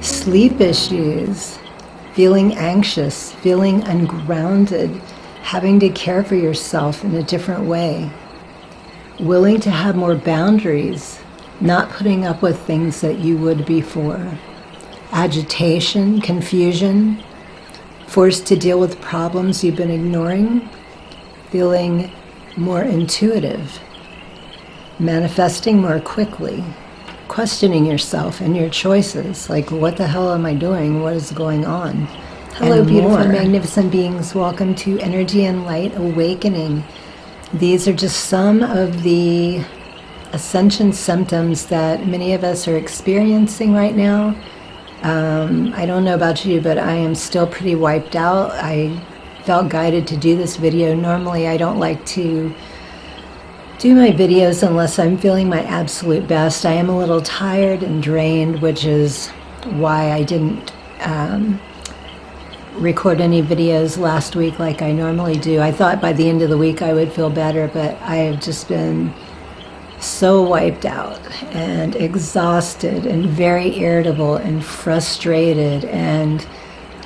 Sleep issues, feeling anxious, feeling ungrounded, having to care for yourself in a different way, willing to have more boundaries, not putting up with things that you would before, agitation, confusion, forced to deal with problems you've been ignoring, feeling more intuitive, manifesting more quickly, questioning yourself and your choices, like what the hell am I doing? What is going on? Hello, beautiful, magnificent beings. Welcome to Energy and Light Awakening. These are just some of the Ascension symptoms that many of us are experiencing right now. I don't know about you, but I am still pretty wiped out. I felt guided to do this video. Normally, I don't like to do my videos unless I'm feeling my absolute best. I am a little tired and drained, which is why I didn't record any videos last week like I normally do. I thought by the end of the week I would feel better, but I have just been so wiped out and exhausted and very irritable and frustrated and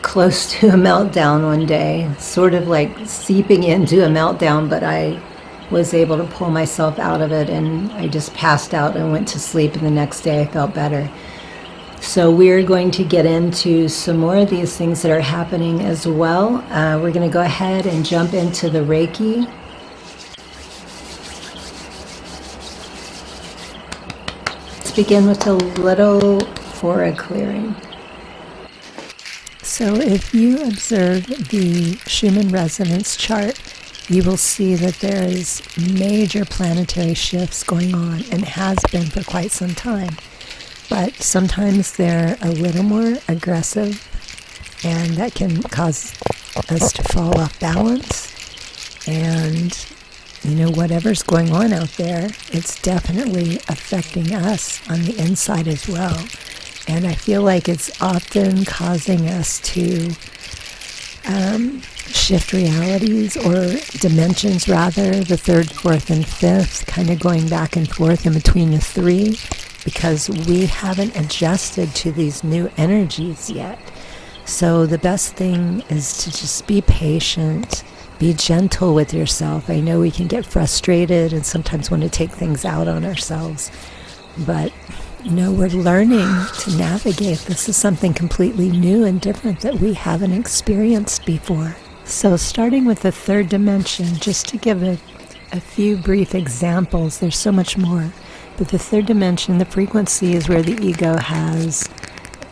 close to a meltdown one day, sort of like seeping into a meltdown, but I was able to pull myself out of it, and I just passed out and went to sleep, and the next day I felt better. So we're going to get into some more of these things that are happening as well. We're going to go ahead and jump into the Reiki. Let's begin with a little aura clearing. So if you observe the Schumann resonance chart, you will see that there is major planetary shifts going on, and has been for quite some time. But sometimes they're a little more aggressive, and that can cause us to fall off balance. And, whatever's going on out there, it's definitely affecting us on the inside as well. And I feel like it's often causing us to shift realities, or dimensions rather, the third, fourth, and fifth, kind of going back and forth in between the three, because we haven't adjusted to these new energies yet. So the best thing is to just be patient, be gentle with yourself. I know we can get frustrated and sometimes want to take things out on ourselves, but we're learning to navigate. This is something completely new and different that we haven't experienced before. So starting with the third dimension, just to give a few brief examples, there's so much more. But the third dimension, the frequency, is where the ego has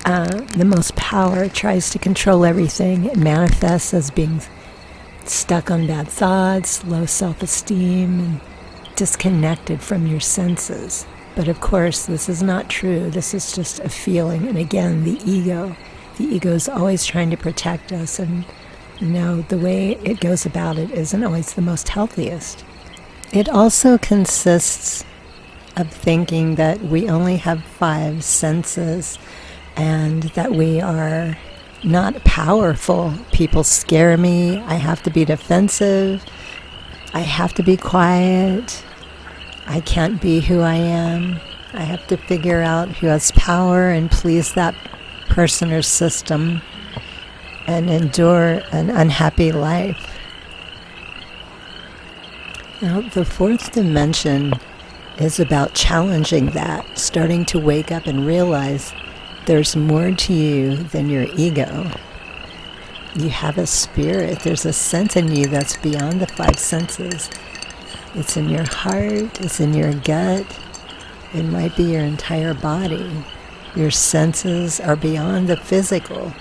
the most power. It tries to control everything. It manifests as being stuck on bad thoughts, low self-esteem, and disconnected from your senses. But of course, this is not true. This is just a feeling. And again, the ego is always trying to protect us. And, the way it goes about it isn't always the most healthiest. It also consists of thinking that we only have 5 senses and that we are not powerful. People scare me. I have to be defensive. I have to be quiet. I can't be who I am. I have to figure out who has power and please that person or system and endure an unhappy life. Now, the fourth dimension is about challenging that, starting to wake up and realize there's more to you than your ego. You have a spirit. There's a sense in you that's beyond the 5 senses. It's in your heart, it's in your gut, it might be your entire body. Your senses are beyond the physical.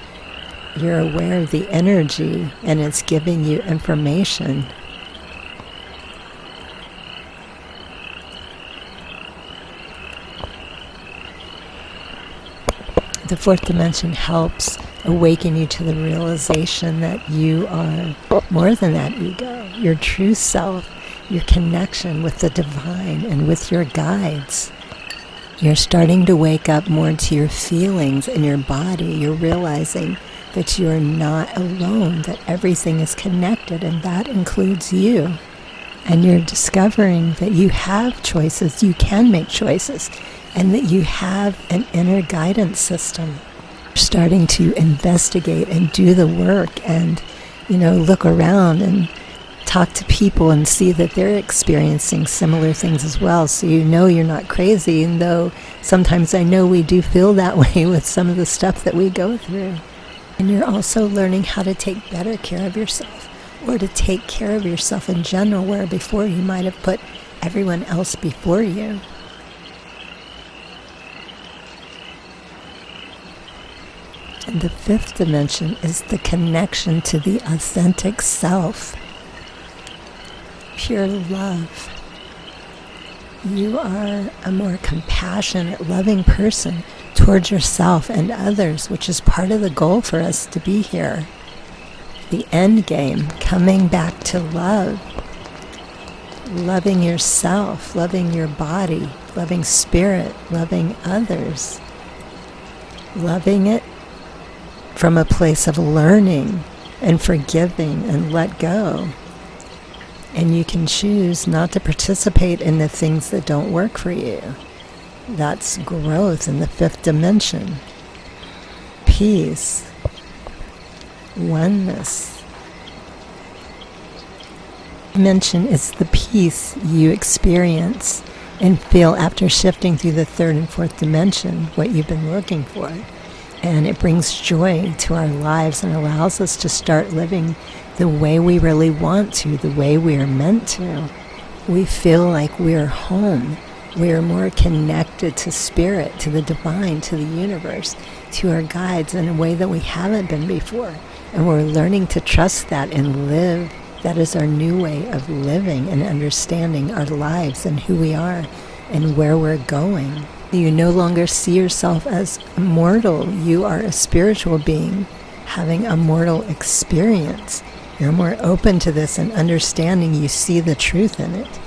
You're aware of the energy, and it's giving you information. The fourth dimension helps awaken you to the realization that you are more than that ego, your true self, your connection with the divine and with your guides. You're starting to wake up more to your feelings and your body. You're realizing that you're not alone, that everything is connected, and that includes you. And you're discovering that you have choices, you can make choices, and that you have an inner guidance system. You're starting to investigate and do the work and, look around and talk to people and see that they're experiencing similar things as well. So you're not crazy, even though sometimes I know we do feel that way with some of the stuff that we go through. And you're also learning how to take better care of yourself, or to take care of yourself in general, where before you might have put everyone else before you. And the fifth dimension is the connection to the authentic self. Pure love. You are a more compassionate, loving person towards yourself and others, which is part of the goal for us to be here. The end game, coming back to love. Loving yourself, loving your body, loving spirit, loving others. Loving it from a place of learning and forgiving and let go. And you can choose not to participate in the things that don't work for you. That's growth in the fifth dimension. Peace. Oneness. Dimension is the peace you experience and feel after shifting through the third and fourth dimension, what you've been looking for. And it brings joy to our lives and allows us to start living the way we really want to, the way we are meant to. We feel like we're home. We're more connected to spirit, to the divine, to the universe, to our guides in a way that we haven't been before. And we're learning to trust that and live. That is our new way of living and understanding our lives and who we are and where we're going. You no longer see yourself as mortal. You are a spiritual being having a mortal experience. You're more open to this and understanding. You see the truth in it.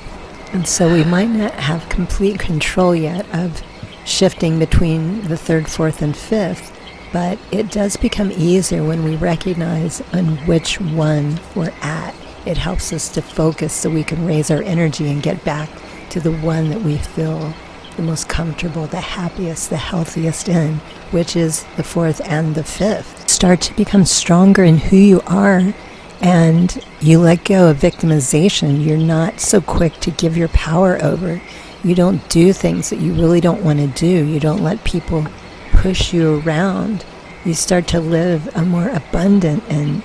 And so we might not have complete control yet of shifting between the third, fourth, and fifth, but it does become easier when we recognize on which one we're at. It helps us to focus so we can raise our energy and get back to the one that we feel the most comfortable, the happiest, the healthiest in, which is the fourth and the fifth. Start to become stronger in who you are, and you let go of victimization. You're not so quick to give your power over. You don't do things that you really don't want to do. You don't let people push you around. You start to live a more abundant and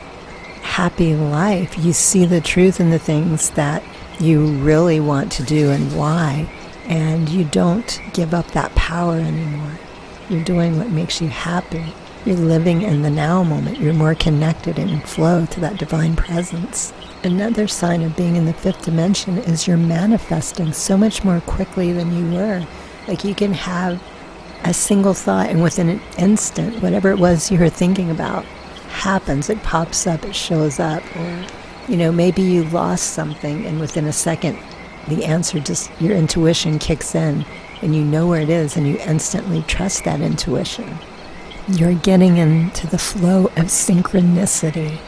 happy life. You see the truth in the things that you really want to do and why. And you don't give up that power anymore. You're doing what makes you happy. You're living in the now moment. You're more connected and in flow to that divine presence. Another sign of being in the fifth dimension is you're manifesting so much more quickly than you were. Like you can have a single thought and within an instant, whatever it was you were thinking about happens. It pops up, it shows up. Or, maybe you lost something and within a second, the answer, just your intuition kicks in and you know where it is and you instantly trust that intuition. You're getting into the flow of synchronicity.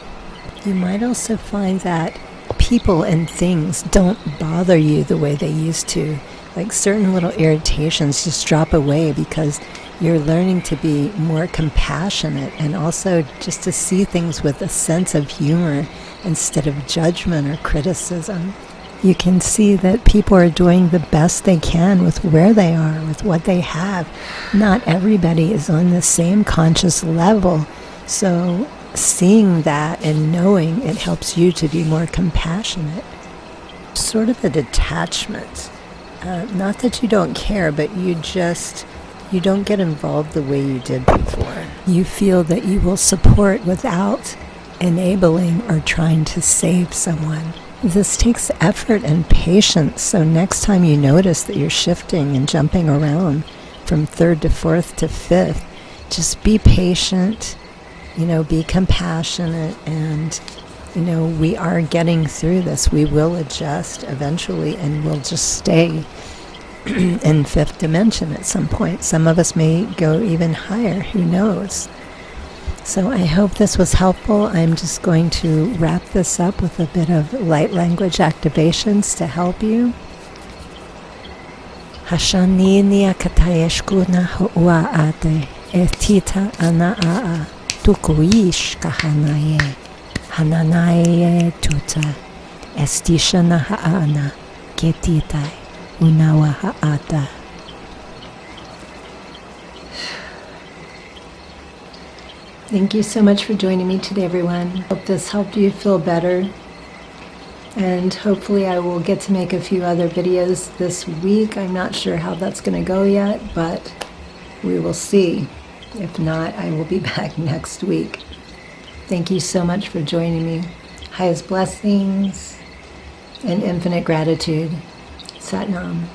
You might also find that people and things don't bother you the way they used to. Like certain little irritations just drop away because you're learning to be more compassionate and also just to see things with a sense of humor instead of judgment or criticism. You can see that people are doing the best they can with where they are, with what they have. Not everybody is on the same conscious level. So seeing that and knowing it helps you to be more compassionate. Sort of a detachment. Not that you don't care, but you don't get involved the way you did before. You feel that you will support without enabling or trying to save someone. This takes effort and patience, so next time you notice that you're shifting and jumping around from third to fourth to fifth, just be patient, be compassionate, and, we are getting through this. We will adjust eventually, and we'll just stay in fifth dimension at some point. Some of us may go even higher, who knows? So I hope this was helpful. I'm just going to wrap this up with a bit of light language activations to help you. Hashanini akatayeshkuna ho'ua'ate etita anaa'a tukuish kahanaye hananaye tuta estisha naha'ana ketitai unawa ha'ata. Thank you so much for joining me today, everyone. Hope this helped you feel better. And hopefully I will get to make a few other videos this week. I'm not sure how that's going to go yet, but we will see. If not, I will be back next week. Thank you so much for joining me. Highest blessings and infinite gratitude. Sat Nam.